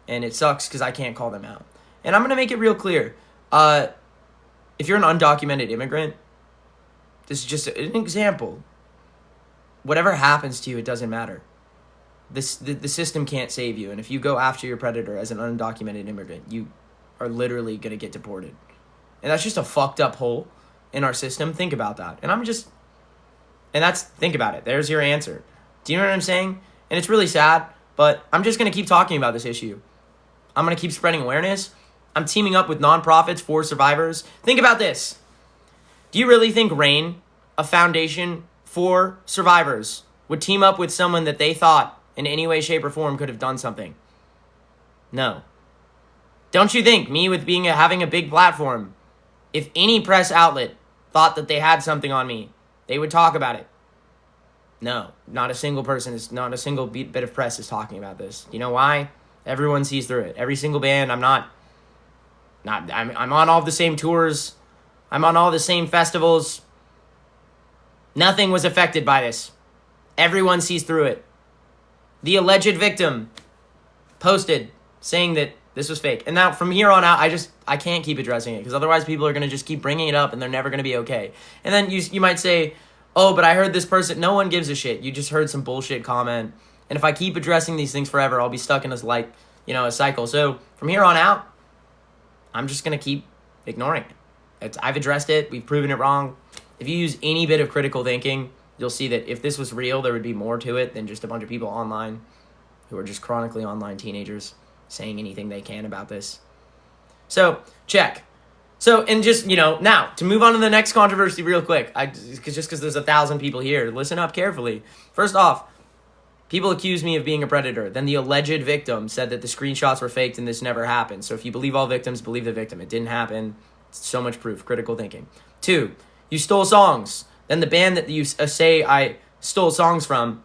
and it sucks because I can't call them out. And I'm going to make it real clear. If you're an undocumented immigrant, this is just an example. Whatever happens to you, it doesn't matter. The system can't save you. And if you go after your predator as an undocumented immigrant, you are literally going to get deported. And that's just a fucked up hole in our system. Think about that. Think about it. There's your answer. Do you know what I'm saying? And it's really sad, but I'm just going to keep talking about this issue. I'm going to keep spreading awareness. I'm teaming up with nonprofits for survivors. Think about this. Do you really think RAIN, a foundation for survivors, would team up with someone that they thought in any way, shape, or form could have done something? No. Don't you think me with having a big platform, if any press outlet thought that they had something on me, they would talk about it? No, not a single bit of press is talking about this. You know why? Everyone sees through it. Every single band. I'm on all the same tours. I'm on all the same festivals. Nothing was affected by this. Everyone sees through it. The alleged victim posted saying that this was fake. And now from here on out, I can't keep addressing it because otherwise people are going to just keep bringing it up and they're never going to be okay. And then you might say, oh, but I heard this person. No one gives a shit. You just heard some bullshit comment. And if I keep addressing these things forever, I'll be stuck in a cycle. So from here on out, I'm just going to keep ignoring it. I've addressed it. We've proven it wrong. If you use any bit of critical thinking, you'll see that if this was real, there would be more to it than just a bunch of people online who are just chronically online teenagers saying anything they can about this. So, check. So, and just, now, to move on to the next controversy real quick, just because there's 1,000 people here, listen up carefully. First off, people accuse me of being a predator. Then the alleged victim said that the screenshots were faked and this never happened. So if you believe all victims, believe the victim. It didn't happen. So much proof. Critical thinking. 2, you stole songs. Then the band that you say I stole songs from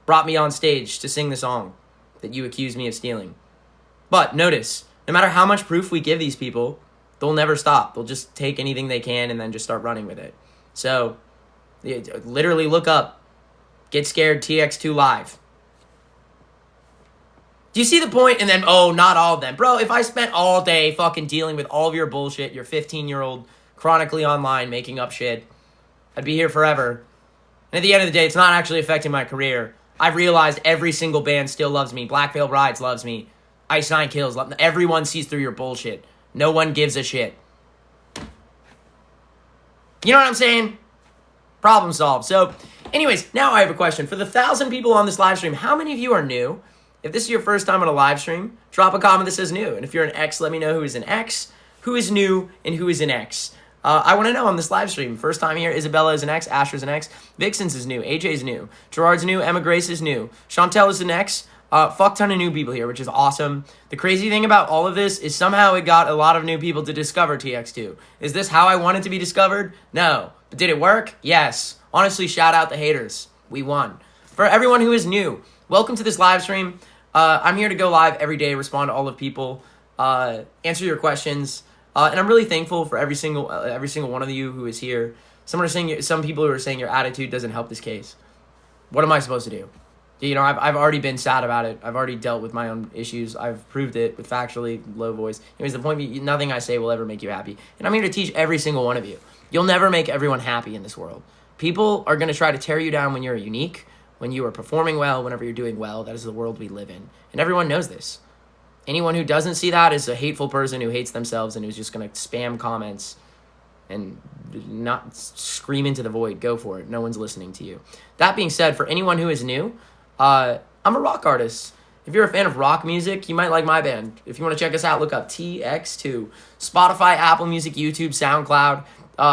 brought me on stage to sing the song that you accuse me of stealing. But notice, no matter how much proof we give these people, they'll never stop. They'll just take anything they can and then just start running with it. So, literally look up, Get Scared TX2 Live. Do you see the point? And then, oh, not all of them. Bro, if I spent all day fucking dealing with all of your bullshit, your 15-year-old chronically online making up shit, I'd be here forever. And at the end of the day, it's not actually affecting my career. I've realized every single band still loves me. Black Veil Brides loves me. Ice Nine Kills. Everyone sees through your bullshit. No one gives a shit. You know what I'm saying? Problem solved. So, anyways, now I have a question. For the 1,000 people on this live stream, how many of you are new? If this is your first time on a live stream, drop a comment that says new. And if you're an X, let me know who is an X, who is new, and who is an X. I want to know on this live stream. First time here, Isabella is an X, Asher's an X, Vixen's is new, AJ's new, Gerard's new, Emma Grace is new, Chantel is an X. Fuck ton of new people here, which is awesome. The crazy thing about all of this is somehow it got a lot of new people to discover TX2. Is this how I want it to be discovered? No. But did it work? Yes. Honestly, shout out the haters. We won. For everyone who is new, welcome to this live stream. I'm here to go live every day, respond to all of people, answer your questions, and I'm really thankful for every single one of you who is here. Some people who are saying your attitude doesn't help this case. What am I supposed to do? I've already been sad about it. I've already dealt with my own issues. I've proved it with factually low voice. Anyways, the point, nothing I say will ever make you happy. And I'm here to teach every single one of you. You'll never make everyone happy in this world. People are going to try to tear you down when you're unique, when you are performing well, whenever you're doing well. That is the world we live in. And everyone knows this. Anyone who doesn't see that is a hateful person who hates themselves and who's just going to spam comments and not scream into the void. Go for it. No one's listening to you. That being said, for anyone who is new, I'm a rock artist. If you're a fan of rock music, you might like my band. If you want to check us out, look up TX2. Spotify, Apple Music, YouTube, SoundCloud.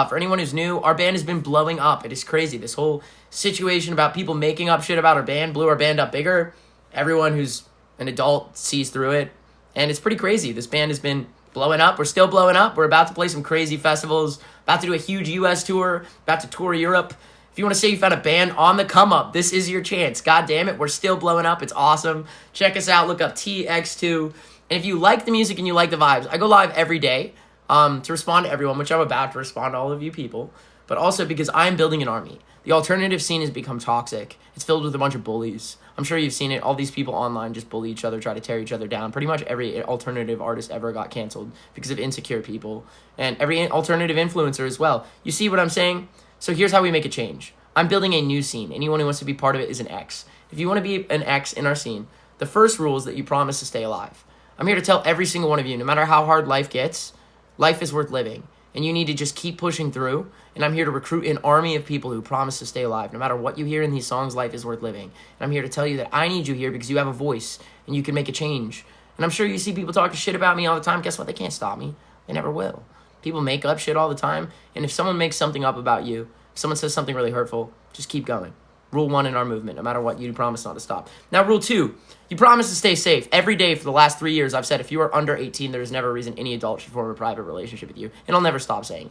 For anyone who's new, our band has been blowing up. It is crazy. This whole situation about people making up shit about our band blew our band up bigger. Everyone who's an adult sees through it. And it's pretty crazy. This band has been blowing up. We're still blowing up. We're about to play some crazy festivals. About to do a huge US tour. About to tour Europe. If you want to say you found a band on the come up, this is your chance. God damn it, we're still blowing up. It's awesome. Check us out. Look up TX2. And if you like the music and you like the vibes, I go live every day to respond to everyone, which I'm about to respond to all of you people. But also because I'm building an army. The alternative scene has become toxic. It's filled with a bunch of bullies. I'm sure you've seen it. All these people online just bully each other, try to tear each other down. Pretty much every alternative artist ever got canceled because of insecure people. And every alternative influencer as well. You see what I'm saying? So here's how we make a change. I'm building a new scene. Anyone who wants to be part of it is an X. If you want to be an X in our scene, the first rule is that you promise to stay alive. I'm here to tell every single one of you, no matter how hard life gets, life is worth living. And you need to just keep pushing through. And I'm here to recruit an army of people who promise to stay alive. No matter what you hear in these songs, life is worth living. And I'm here to tell you that I need you here because you have a voice and you can make a change. And I'm sure you see people talking shit about me all the time. Guess what? They can't stop me. They never will. People make up shit all the time. And if someone makes something up about you, if someone says something really hurtful, just keep going. Rule 1 in our movement, no matter what, you promise not to stop. Now, rule 2, you promise to stay safe. Every day for the last 3 years, I've said if you are under 18, there is never a reason any adult should form a private relationship with you. And I'll never stop saying.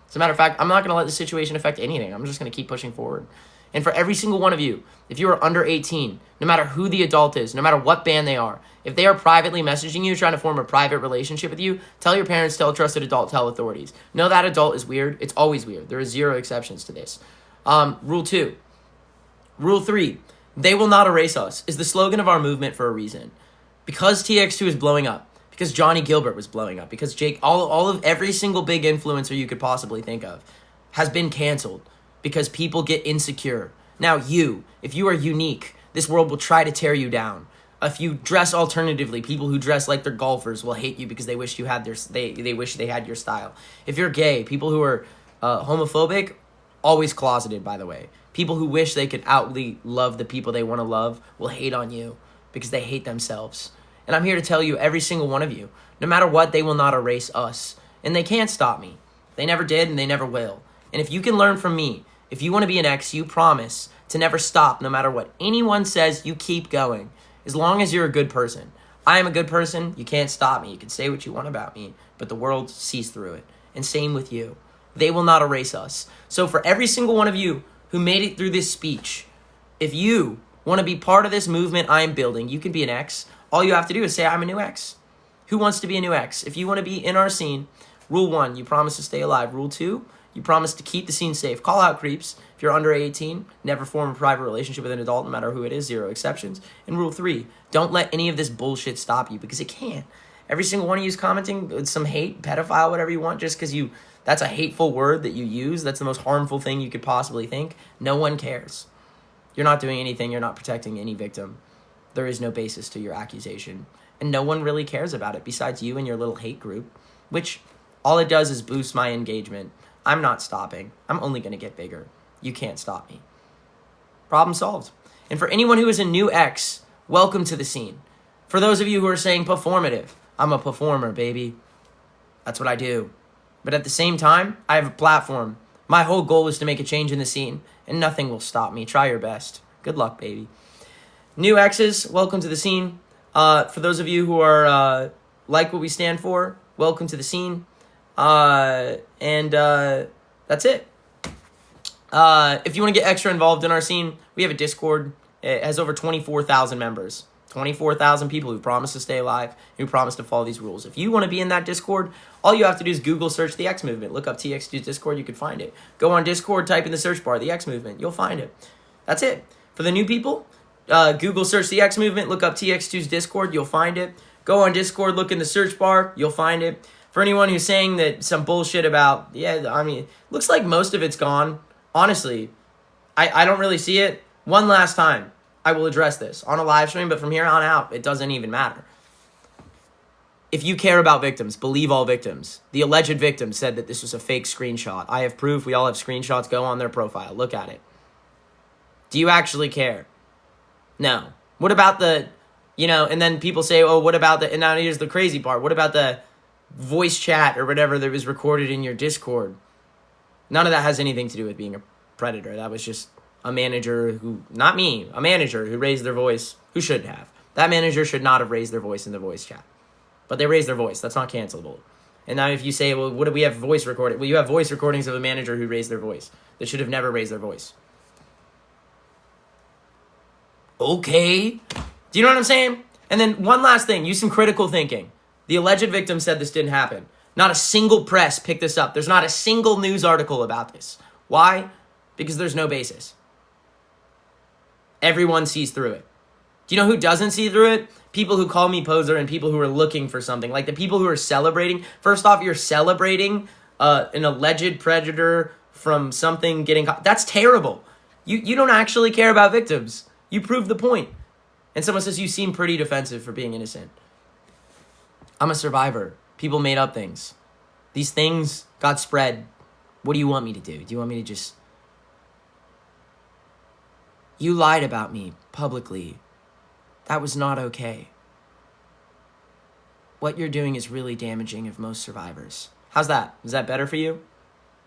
As a matter of fact, I'm not going to let the situation affect anything. I'm just going to keep pushing forward. And for every single one of you, if you are under 18, no matter who the adult is, no matter what band they are, if they are privately messaging you, trying to form a private relationship with you, tell your parents, tell a trusted adult, tell authorities. No, that adult is weird. It's always weird. There are 0 exceptions to this. Rule 2. Rule 3, they will not erase us, is the slogan of our movement for a reason. Because TX2 is blowing up, because Johnny Gilbert was blowing up, because Jake, all of every single big influencer you could possibly think of has been canceled because people get insecure. Now if you are unique, this world will try to tear you down. If you dress alternatively, people who dress like they're golfers will hate you because they wish you had they wish they had your style. If you're gay, people who are homophobic, always closeted, by the way. People who wish they could outly love the people they want to love will hate on you because they hate themselves. And I'm here to tell you, every single one of you, no matter what, they will not erase us. And they can't stop me. They never did and they never will. And if you can learn from me, if you want to be an X, you promise to never stop no matter what anyone says, you keep going. As long as you're a good person. I am a good person. You can't stop me. You can say what you want about me, but the world sees through it. And same with you. They will not erase us. So for every single one of you who made it through this speech, if you want to be part of this movement I am building, you can be an X. All you have to do is say, I'm a new X. Who wants to be a new X? If you want to be in our scene, rule 1, you promise to stay alive. Rule 2, you promise to keep the scene safe. Call out creeps. If you're under 18, never form a private relationship with an adult, no matter who it is, 0 exceptions. And rule 3, don't let any of this bullshit stop you because it can't. Every single one of you is commenting with some hate, pedophile, whatever you want, just because that's a hateful word that you use. That's the most harmful thing you could possibly think. No one cares. You're not doing anything. You're not protecting any victim. There is no basis to your accusation. And no one really cares about it besides you and your little hate group, which all it does is boost my engagement. I'm not stopping. I'm only going to get bigger. You can't stop me. Problem solved. And for anyone who is a new X, welcome to the scene. For those of you who are saying performative, I'm a performer, baby. That's what I do. But at the same time, I have a platform. My whole goal is to make a change in the scene, and nothing will stop me. Try your best. Good luck, baby. New X's, welcome to the scene. For those of you who are like what we stand for, welcome to the scene. That's it. If you want to get extra involved in our scene, we have a Discord. It has over 24,000 members. 24,000 people who promise to stay alive, who promise to follow these rules. If you want to be in that Discord, all you have to do is Google search the X Movement. Look up TX2's Discord, you can find it. Go on Discord, type in the search bar, the X Movement. You'll find it. That's it. For the new people, Google search the X Movement, look up TX2's Discord, you'll find it. Go on Discord, look in the search bar, you'll find it. For anyone who's saying that some bullshit about, looks like most of it's gone. Honestly, I don't really see it. One last time. I will address this on a live stream, but from here on out, it doesn't even matter. If you care about victims, believe all victims. The alleged victim said that this was a fake screenshot. I have proof. We all have screenshots. Go on their profile. Look at it. Do you actually care? No. What about the, and then people say, oh, what about and now here's the crazy part. What about the voice chat or whatever that was recorded in your Discord? None of that has anything to do with being a predator. That was just a manager a manager who raised their voice, who shouldn't have. That manager should not have raised their voice in the voice chat. But they raised their voice. That's not cancelable. And now if you say, well, what do we have voice recording? Well, you have voice recordings of a manager who raised their voice. That should have never raised their voice. Okay. Do you know what I'm saying? And then one last thing. Use some critical thinking. The alleged victim said this didn't happen. Not a single press picked this up. There's not a single news article about this. Why? Because there's no basis. Everyone sees through it. Do you know who doesn't see through it? People who call me poser and people who are looking for something. Like the people who are celebrating. First off, you're celebrating an alleged predator from something getting caught. That's terrible. You don't actually care about victims. You prove the point. And someone says, you seem pretty defensive for being innocent. I'm a survivor. People made up things. These things got spread. What do you want me to do? Do you want me to just... You lied about me publicly. That was not okay. What you're doing is really damaging of most survivors. How's that? Is that better for you?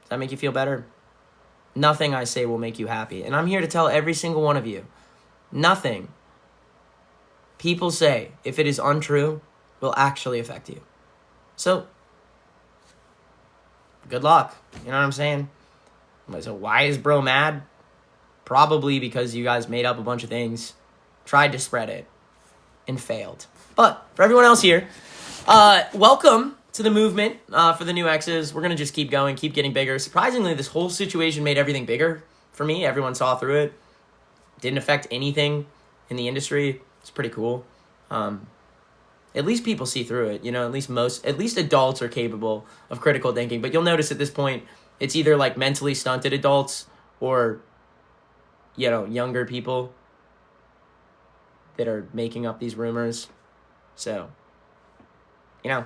Does that make you feel better? Nothing I say will make you happy. And I'm here to tell every single one of you, nothing people say, if it is untrue, will actually affect you. So, good luck. You know what I'm saying? So why is bro mad? Probably because you guys made up a bunch of things, tried to spread it, and failed. But for everyone else here, welcome to the movement for the new X's. We're going to just keep going, keep getting bigger. Surprisingly, this whole situation made everything bigger for me. Everyone saw through it. Didn't affect anything in the industry. It's pretty cool. At least people see through it. You know, at least adults are capable of critical thinking. But you'll notice at this point, it's either like mentally stunted adults or, you know, younger people that are making up these rumors. So, you know.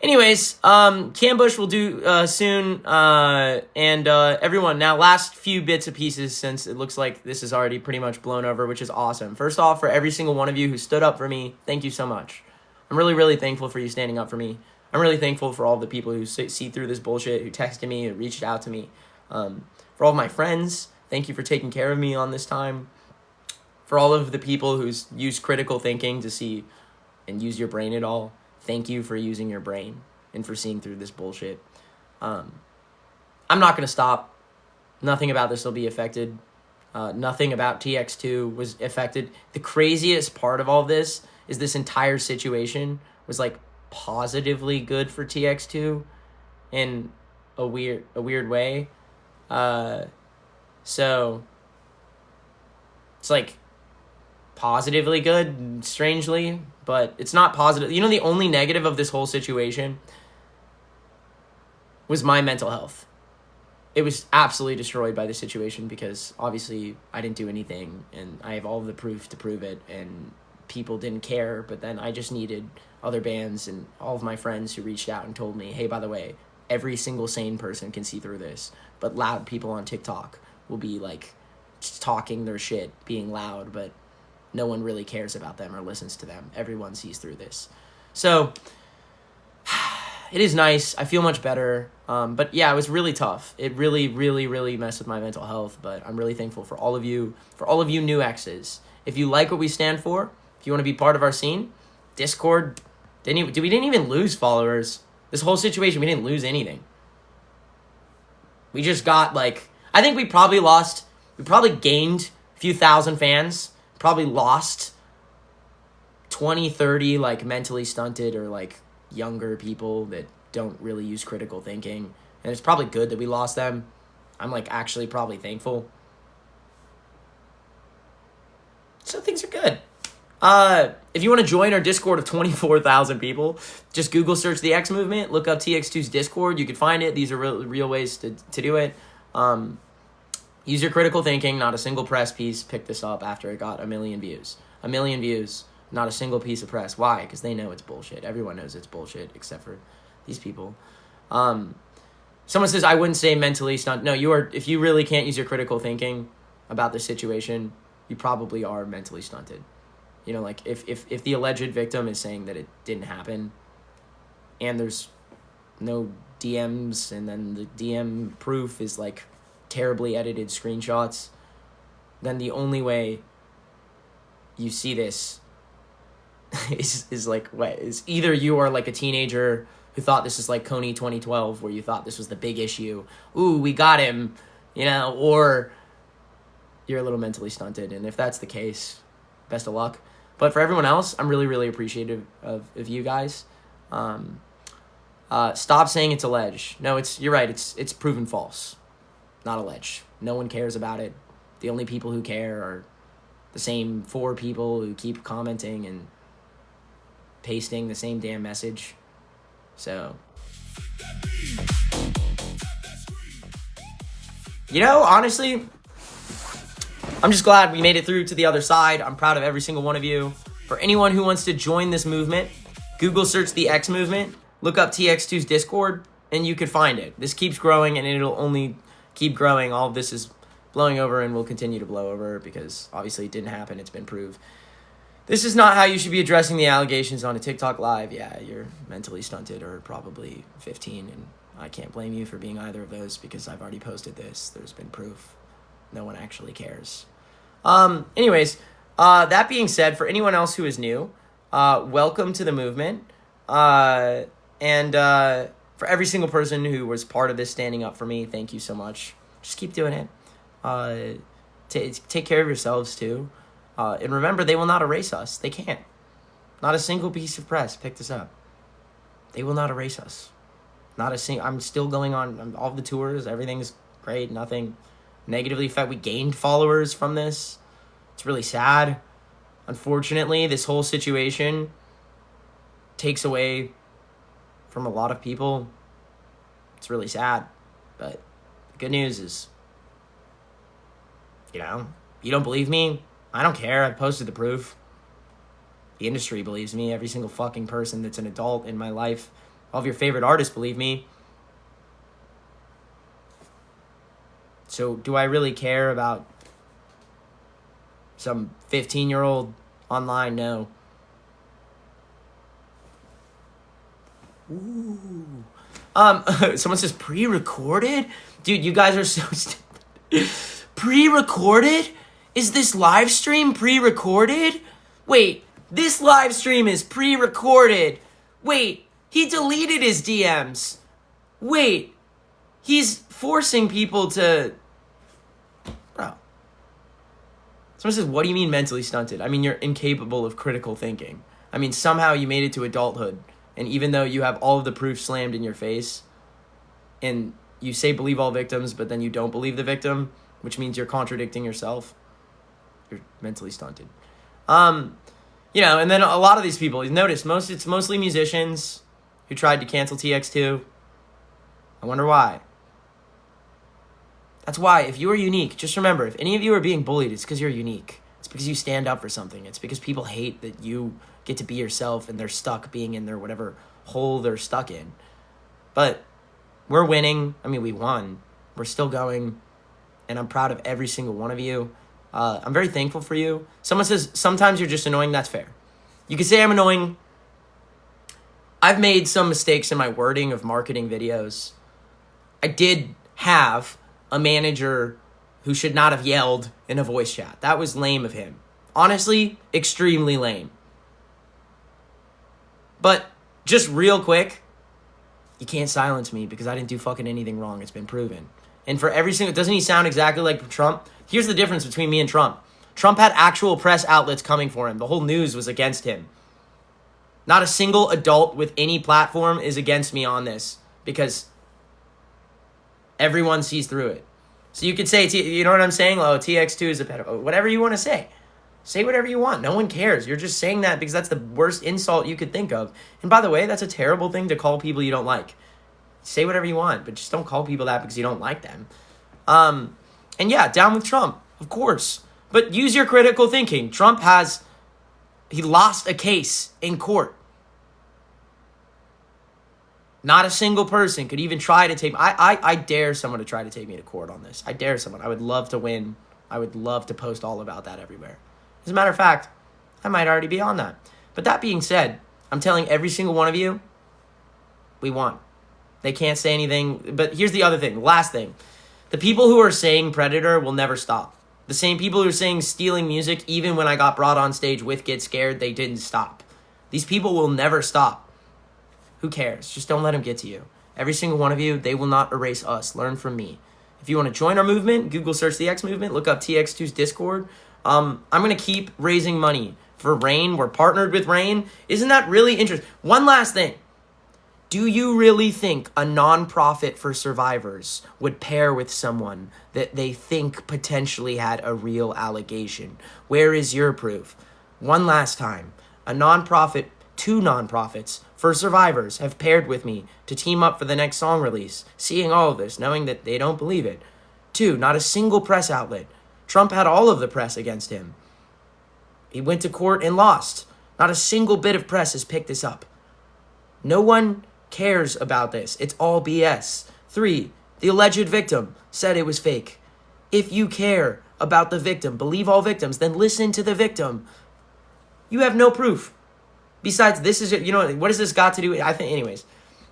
Anyways, Cambush will do soon, and everyone, now last few bits and pieces, since it looks like this is already pretty much blown over, which is awesome. First off, for every single one of you who stood up for me, thank you so much. I'm really, really thankful for you standing up for me. I'm really thankful for all the people who see through this bullshit, who texted me, who reached out to me. For all of my friends, thank you for taking care of me on this time. For all of the people who's used critical thinking to see and use your brain at all, thank you for using your brain and for seeing through this bullshit. I'm not going to stop. Nothing about this will be affected. Nothing about TX2 was affected. The craziest part of all this is this entire situation was like positively good for TX2 in a weird way. So it's like positively good, strangely, but it's not positive. You know, the only negative of this whole situation was my mental health. It was absolutely destroyed by the situation because obviously I didn't do anything and I have all the proof to prove it and people didn't care, but then I just needed other bands and all of my friends who reached out and told me, hey, by the way, every single sane person can see through this, but loud people on TikTok will be like just talking their shit, being loud, but no one really cares about them or listens to them. Everyone sees through this. So it is nice. I feel much better. But yeah, it was really tough. It really, really, really messed with my mental health. But I'm really thankful for all of you new X's. If you like what we stand for, if you want to be part of our scene, Discord, we didn't even lose followers. This whole situation, we didn't lose anything. We just got I think we probably gained a few thousand fans. Probably lost 20, 30 mentally stunted or younger people that don't really use critical thinking. And it's probably good that we lost them. I'm actually probably thankful. So things are good. If you want to join our Discord of 24,000 people, just Google search the X Movement, look up TX2's Discord. You can find it. These are real ways to do it. Use your critical thinking. Not a single press piece picked this up after it got 1 million views. 1 million views, not a single piece of press. Why? Because they know it's bullshit. Everyone knows it's bullshit except for these people. Someone says, I wouldn't say mentally stunned. No, you are. If you really can't use your critical thinking about the situation, you probably are mentally stunted. You know, if the alleged victim is saying that it didn't happen and there's no DMs and then the DM proof is terribly edited screenshots, then the only way you see this is either you are a teenager who thought this is Coney 2012 where you thought this was the big issue, ooh, we got him, or you're a little mentally stunted. And if that's the case, best of luck. But for everyone else, I'm really, really appreciative of you guys. Stop saying it's alleged. No, you're right, it's proven false. Not alleged. No one cares about it. The only people who care are the same 4 people who keep commenting and pasting the same damn message. So, you know, honestly, I'm just glad we made it through to the other side. I'm proud of every single one of you. For anyone who wants to join this movement, Google search the X movement, look up TX2's Discord, and you can find it. This keeps growing, and it'll only keep growing. All of this is blowing over and will continue to blow over because obviously it didn't happen. It's been proved. This is not how you should be addressing the allegations on a TikTok live. Yeah, you're mentally stunted or probably 15, and I can't blame you for being either of those because I've already posted this. There's been proof. No one actually cares. Anyways, that being said, for anyone else who is new, welcome to the movement. And for every single person who was part of this standing up for me, thank you so much. Just keep doing it. Take care of yourselves too. And remember, they will not erase us. They can't. Not a single piece of press picked us up. They will not erase us. Not a single. I'm still going on all the tours. Everything's great. Nothing negatively affected. We gained followers from this. It's really sad. Unfortunately, this whole situation takes away from a lot of people. It's really sad. But the good news is, you don't believe me? I don't care. I've posted the proof. The industry believes me. Every single fucking person that's an adult in my life. All of your favorite artists believe me. So do I really care about some 15-year-old online? No. Ooh. Someone says pre-recorded? Dude, you guys are so stupid. Pre-recorded? Is this live stream pre-recorded? Wait, this live stream is pre-recorded. Wait, he deleted his DMs. Wait, he's forcing people to... Bro. Someone says, what do you mean mentally stunted? I mean, you're incapable of critical thinking. I mean, somehow you made it to adulthood. And even though you have all of the proof slammed in your face, and you say believe all victims, but then you don't believe the victim, which means you're contradicting yourself, you're mentally stunted. And then a lot of these people, you notice, it's mostly musicians who tried to cancel TX2. I wonder why. That's why, if you are unique, just remember, if any of you are being bullied, it's because you're unique. It's because you stand up for something. It's because people hate that you get to be yourself and they're stuck being in their whatever hole they're stuck in. But we're winning. I mean, we won. We're still going. And I'm proud of every single one of you. I'm very thankful for you. Someone says, sometimes you're just annoying. That's fair. You can say I'm annoying. I've made some mistakes in my wording of marketing videos. I did have a manager who should not have yelled in a voice chat. That was lame of him. Honestly, extremely lame. But just real quick, you can't silence me because I didn't do fucking anything wrong. It's been proven. And for every single... Doesn't he sound exactly like Trump? Here's the difference between me and Trump. Trump had actual press outlets coming for him. The whole news was against him. Not a single adult with any platform is against me on this because everyone sees through it. So you could say, you know what I'm saying? Oh, TX2 is a pedophile. Whatever you want to say. Say whatever you want. No one cares. You're just saying that because that's the worst insult you could think of. And by the way, that's a terrible thing to call people you don't like. Say whatever you want, but just don't call people that because you don't like them. And yeah, down with Trump, of course. But use your critical thinking. Trump he lost a case in court. Not a single person could even try to take... I dare someone to try to take me to court on this. I dare someone. I would love to win. I would love to post all about that everywhere. As a matter of fact, I might already be on that. But that being said, I'm telling every single one of you, we won. They can't say anything. But here's the other thing, the last thing. The people who are saying Predator will never stop. The same people who are saying stealing music, even when I got brought on stage with Get Scared, they didn't stop. These people will never stop. Who cares? Just don't let them get to you. Every single one of you, they will not erase us. Learn from me. If you want to join our movement, Google search the X movement, look up TX2's Discord. I'm going to keep raising money for Rain. We're partnered with Rain. Isn't that really interesting? One last thing. Do you really think a nonprofit for survivors would pair with someone that they think potentially had a real allegation? Where is your proof? One last time, two nonprofits for survivors have paired with me to team up for the next song release, seeing all of this, knowing that they don't believe it. 2, not a single press outlet. Trump had all of the press against him. He went to court and lost. Not a single bit of press has picked this up. No one cares about this. It's all BS. 3, the alleged victim said it was fake. If you care about the victim, believe all victims, then listen to the victim. You have no proof. Besides, this is, what has this got to do with, anyways.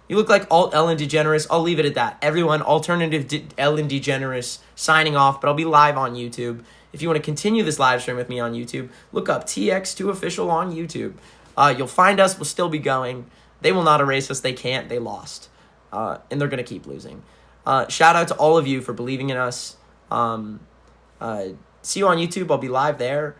You look like alt Ellen DeGeneres. I'll leave it at that. Everyone, alternative Ellen DeGeneres signing off, but I'll be live on YouTube. If you want to continue this live stream with me on YouTube, look up TX2 Official on YouTube. You'll find us. We'll still be going. They will not erase us. They can't. They lost. And they're going to keep losing. Shout out to all of you for believing in us. See you on YouTube. I'll be live there.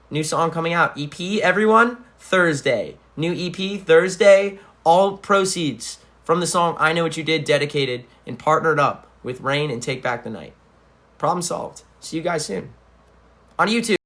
New song coming out. EP, everyone, Thursday. New EP, Thursday. All proceeds from the song I Know What You Did, dedicated and partnered up with Rain and Take Back the Night. Problem solved. See you guys soon on YouTube.